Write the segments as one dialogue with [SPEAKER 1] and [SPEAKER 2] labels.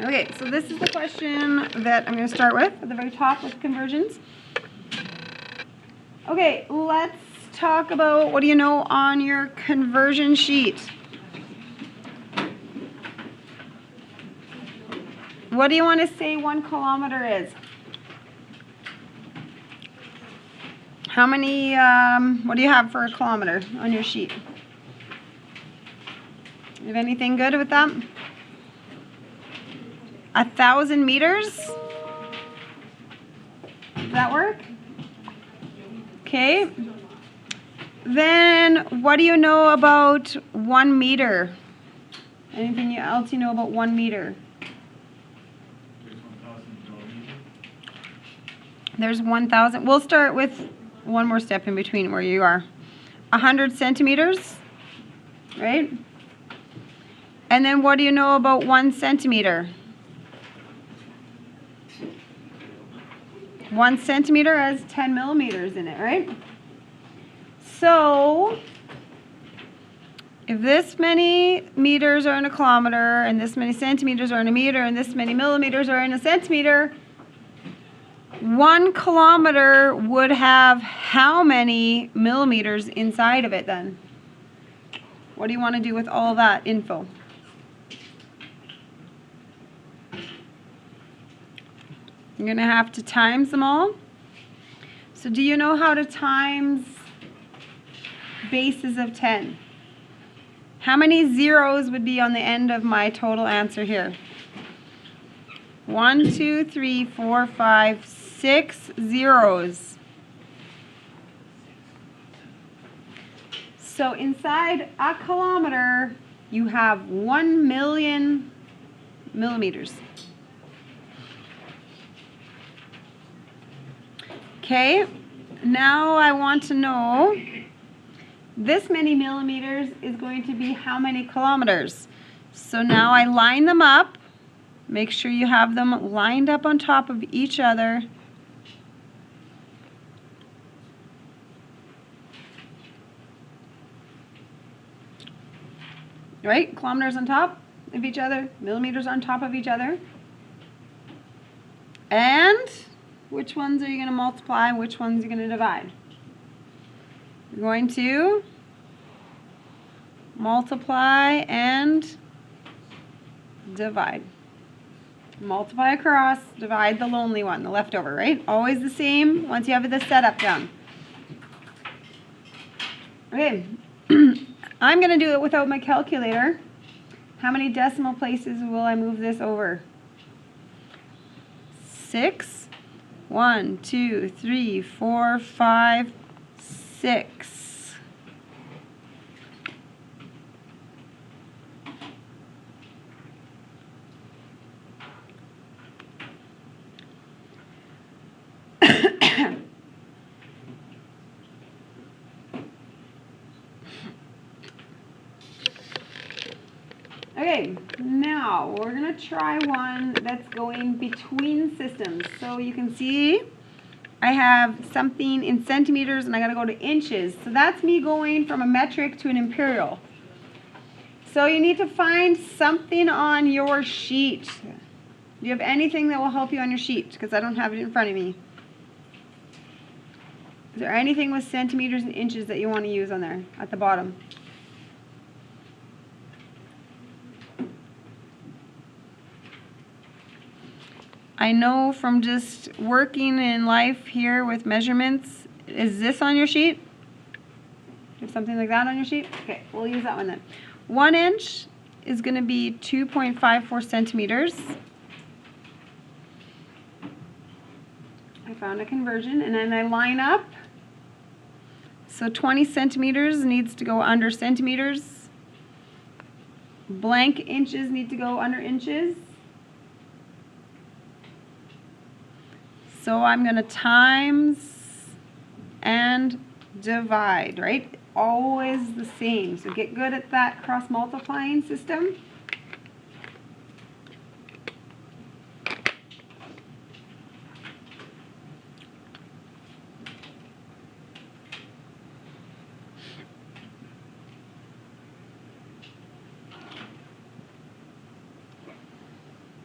[SPEAKER 1] Okay, so this is the question that I'm going to start with at the very top with conversions. Okay, let's talk about what do you know on your conversion sheet? What do you want to say 1 kilometer is? How many, what do you have for a kilometer on your sheet? You have anything good with that? 1,000 meters? Does that work? Okay. Then what do you know about 1 meter? Anything else you know about 1 meter? There's 1,000. We'll start with one more step in between where you are. 100 centimeters, right? And then what do you know about 1 centimeter? 1 centimeter has 10 millimeters in it, right? So if this many meters are in a kilometer, and this many centimeters are in a meter, and this many millimeters are in a centimeter, 1 kilometer would have how many millimeters inside of it then? What do you want to do with all that info? You're going to have to times them all. So do you know how to times bases of 10? How many zeros would be on the end of my total answer here? 1, 2, 3, 4, 5, 6 zeros. So inside a kilometer, you have 1 million millimeters. Okay, now I want to know this many millimeters is going to be how many kilometers. So now I line them up. Make sure you have them lined up on top of each other. Right? Kilometers on top of each other, millimeters on top of each other. And which ones are you going to multiply and which ones are you going to divide? You're going to multiply and divide. Multiply across, divide the lonely one, the leftover, right? Always the same once you have the setup down. Okay, I'm going to do it without my calculator. How many decimal places will I move this over? 6. 1, 2, 3, 4, 5, 6. Okay, now we're going to try one that's going between systems. So you can see I have something in centimeters and I got to go to inches. So that's me going from a metric to an imperial. So you need to find something on your sheet. Do you have anything that will help you on your sheet? Because I don't have it in front of me. Is there anything with centimeters and inches that you want to use on there at the bottom? I know from just working in life here with measurements, is this on your sheet? You have something like that on your sheet? Okay, we'll use that one then. 1 inch is going to be 2.54 centimeters. I found a conversion, and then I line up. So 20 centimeters needs to go under centimeters. Blank inches need to go under inches. So I'm going to times and divide, right? Always the same. So get good at that cross-multiplying system.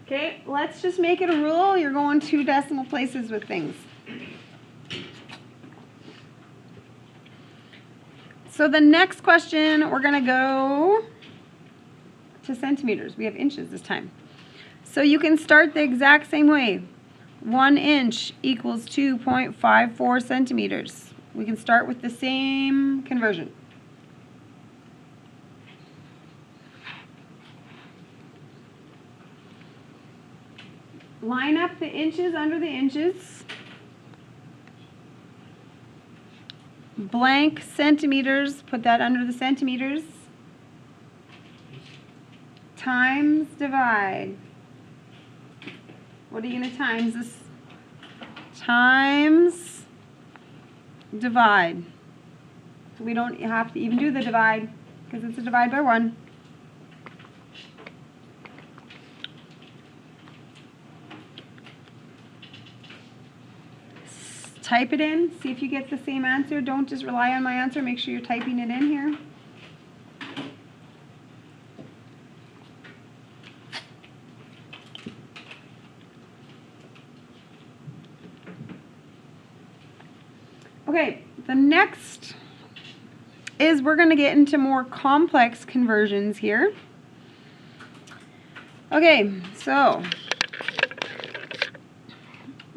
[SPEAKER 1] Okay. Okay, let's just make it a rule. You're going 2 decimal places with things. So the next question, we're going to go to centimeters. We have inches this time. So you can start the exact same way. 1 inch equals 2.54 centimeters. We can start with the same conversion. Line up the inches under the inches. Blank centimeters, put that under the centimeters. Times, divide. What are you going to times this? Times, divide. So we don't have to even do the divide because it's a divide by 1. Type it in, see if you get the same answer. Don't just rely on my answer, make sure you're typing it in here. Okay, the next is we're going to get into more complex conversions here. Okay, so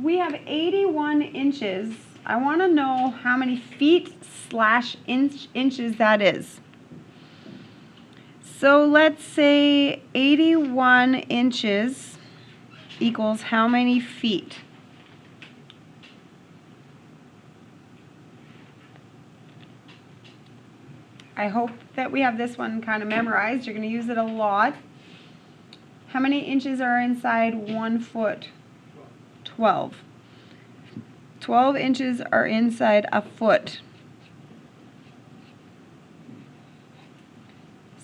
[SPEAKER 1] we have 81 inches. I want to know how many feet / inches that is. So let's say 81 inches equals how many feet? I hope that we have this one kind of memorized. You're going to use it a lot. How many inches are inside 1 foot? 12. 12 inches are inside a foot.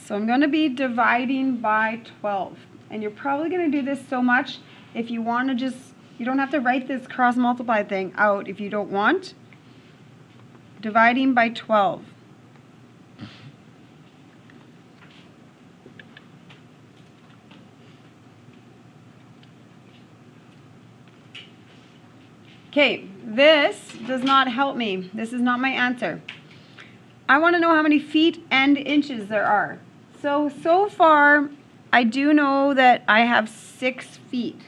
[SPEAKER 1] So I'm going to be dividing by 12. And you're probably going to do this so much if you want to just, you don't have to write this cross multiply thing out if you don't want. Dividing by 12. Okay, this does not help me. This is not my answer. I want to know how many feet and inches there are. So far, I do know that I have 6 feet.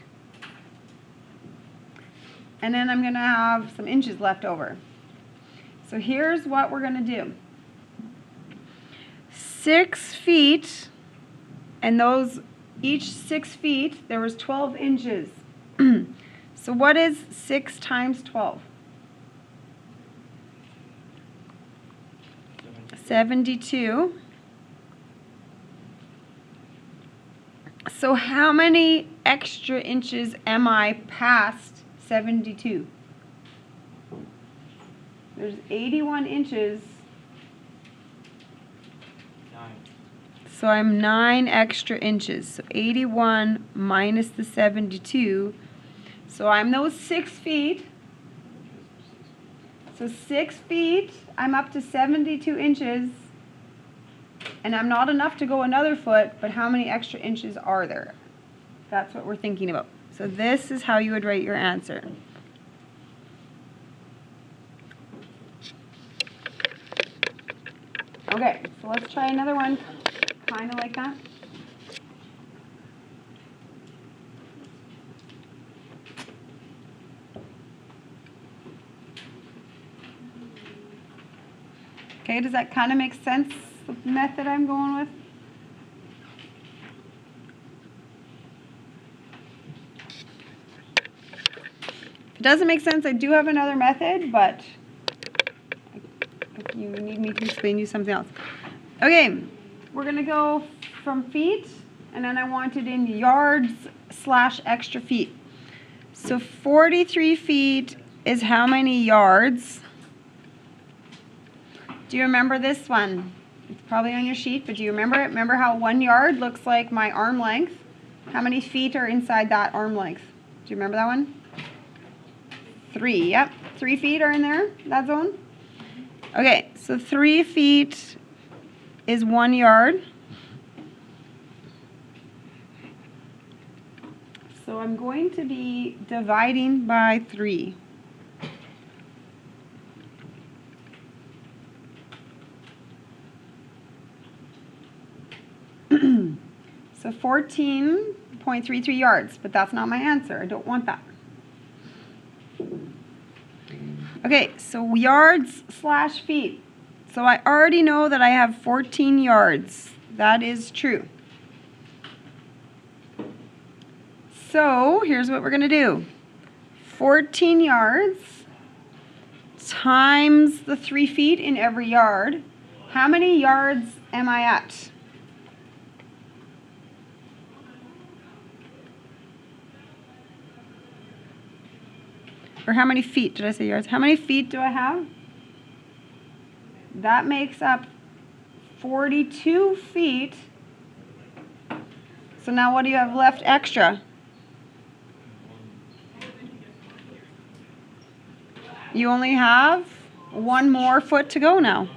[SPEAKER 1] And then I'm going to have some inches left over. So here's what we're going to do. 6 feet, and those, each 6 feet, there was 12 inches. So what is 6 times 12? 72. So how many extra inches am I past 72? There's 81 inches.
[SPEAKER 2] 9.
[SPEAKER 1] So I'm 9 extra inches. So 81 minus the 72. So I'm those 6 feet. So 6 feet, I'm up to 72 inches. And I'm not enough to go another foot, but how many extra inches are there? That's what we're thinking about. So this is how you would write your answer. Okay, so let's try another one, kind of like that. Okay, does that kind of make sense, the method I'm going with? If it doesn't make sense, I do have another method, but if you need me to explain you something else. Okay, we're going to go from feet, and then I want it in yards / extra feet. So 43 feet is how many yards? Do you remember this one? It's probably on your sheet, but do you remember it? Remember how 1 yard looks like my arm length? How many feet are inside that arm length? Do you remember that one? 3, yep. 3 feet are in there, that zone. Okay, so 3 feet is 1 yard. So I'm going to be dividing by 3. So 14.33 yards, but that's not my answer. I don't want that. Okay, so yards / feet. So I already know that I have 14 yards. That is true. So here's what we're going to do. 14 yards times the 3 feet in every yard. How many yards am I at? Or how many feet? Did I say yards? How many feet do I have? That makes up 42 feet. So now what do you have left extra? You only have 1 more foot to go now.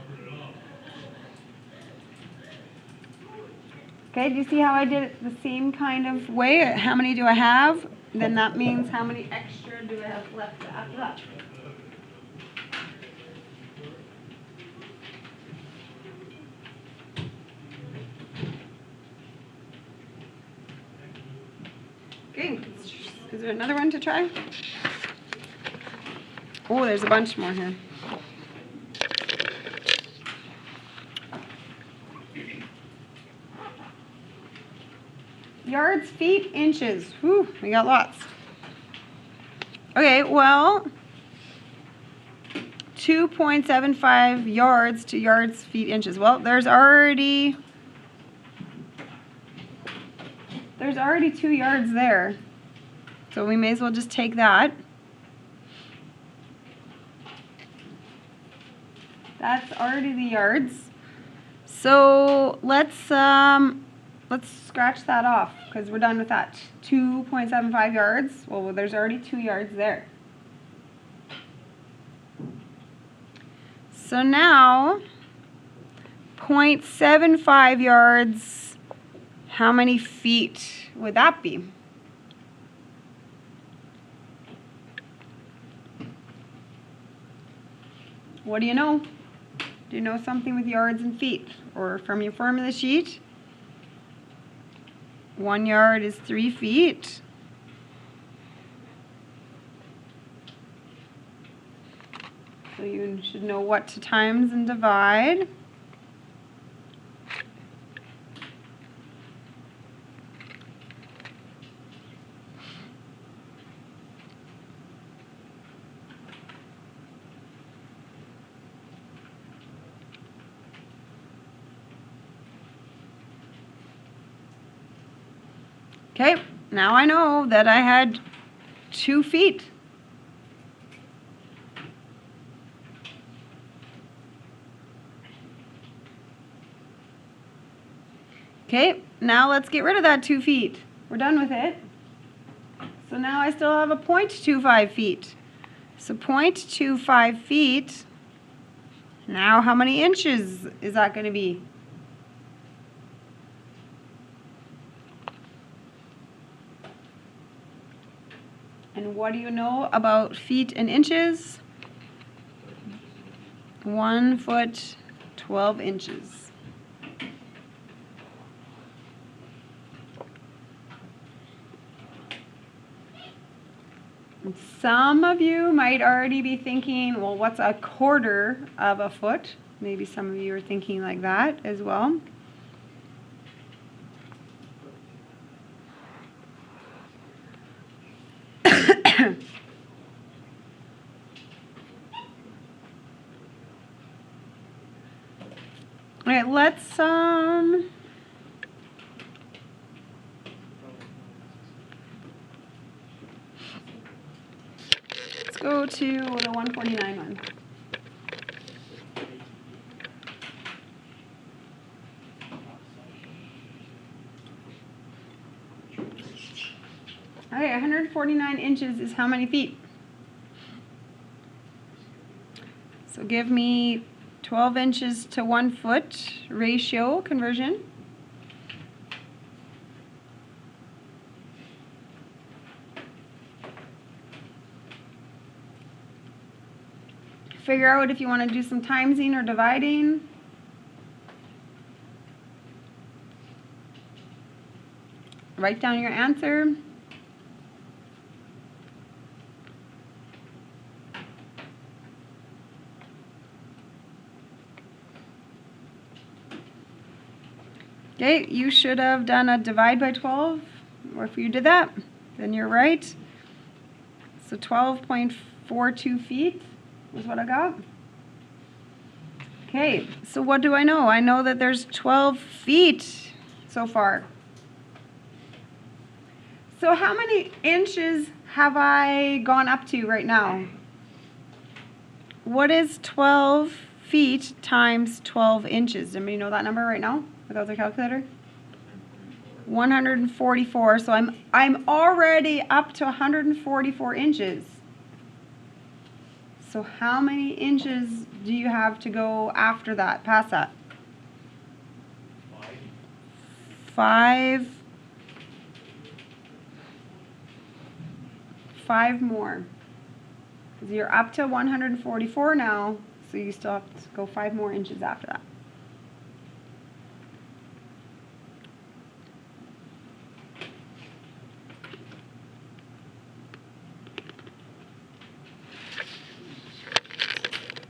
[SPEAKER 1] Okay, do you see how I did it the same kind of way? How many do I have? Then that means how many extra do I have left after that? Okay, is there another one to try? Oh, there's a bunch more here. Yards, feet, inches. Whew, we got lots. Okay, well, 2.75 yards to yards, feet, inches. Well, there's already 2 yards there. So we may as well just take that. That's already the yards. So let's scratch that off because we're done with that. 2.75 yards. Well, there's already 2 yards there. So now 0.75 yards, how many feet would that be? What do you know? Do you know something with yards and feet? Or from your formula sheet? 1 yard is 3 feet. So you should know what to times and divide. Okay, now I know that I had 2 feet. Okay, now let's get rid of that 2 feet. We're done with it. So now I still have a 0.25 feet. So 0.25 feet. Now how many inches is that going to be? And what do you know about feet and inches? 1 foot, 12 inches. And some of you might already be thinking, well, what's a quarter of a foot? Maybe some of you are thinking like that as well. All right, let's go to the 149 one. Okay, 149 inches is how many feet? So give me 12 inches to 1 foot ratio conversion. figure out if you want to do some timesing or dividing. Write down your answer. Okay, you should have done a divide by 12, or if you did that, then you're right. So 12.42 feet is what I got. Okay, so what do I know? I know that there's 12 feet so far. So how many inches have I gone up to right now? What is 12 feet times 12 inches? Does anybody know that number right now without the calculator? 144. So I'm already up to 144 inches. So how many inches do you have to go after that, past that? 5 more. Because you're up to 144 now, so you still have to go 5 more inches after that.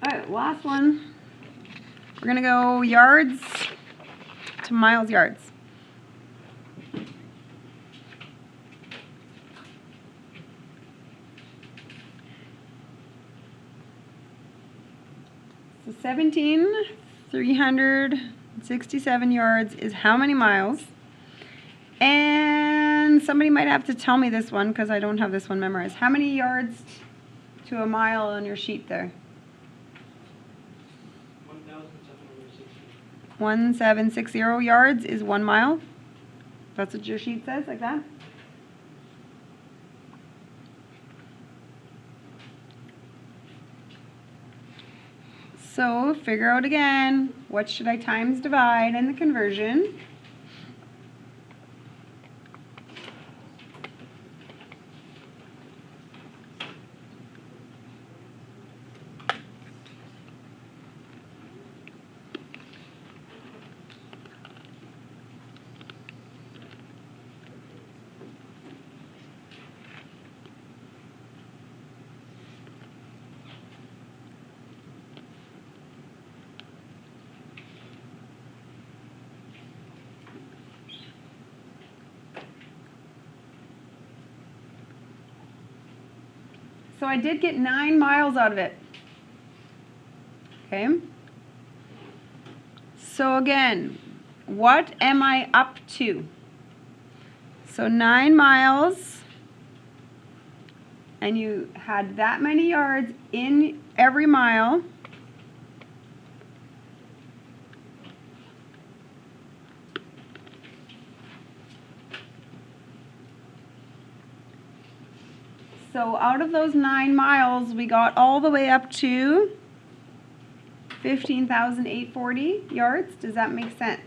[SPEAKER 1] Alright, last one. We're going to go yards to miles yards. So 17,367 yards is how many miles? And somebody might have to tell me this one because I don't have this one memorized. How many yards to a mile on your sheet there? 1,760 yards is 1 mile. That's what your sheet says, like that? So figure out again, what should I times divide in the conversion? So I did get 9 miles out of it. Okay. So again, what am I up to? So 9 miles, and you had that many yards in every mile. So out of those 9 miles, we got all the way up to 15,840 yards. Does that make sense?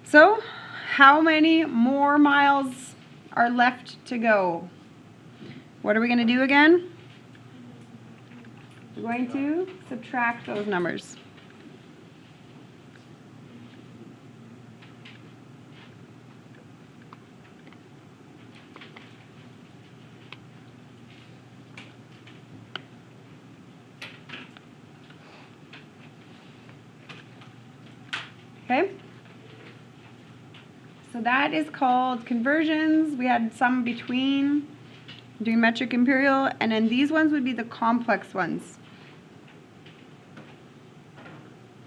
[SPEAKER 1] So how many more miles are left to go? What are we going to do again? We're going to subtract those numbers. Okay, so that is called conversions. We had some between doing metric imperial, and then these ones would be the complex ones.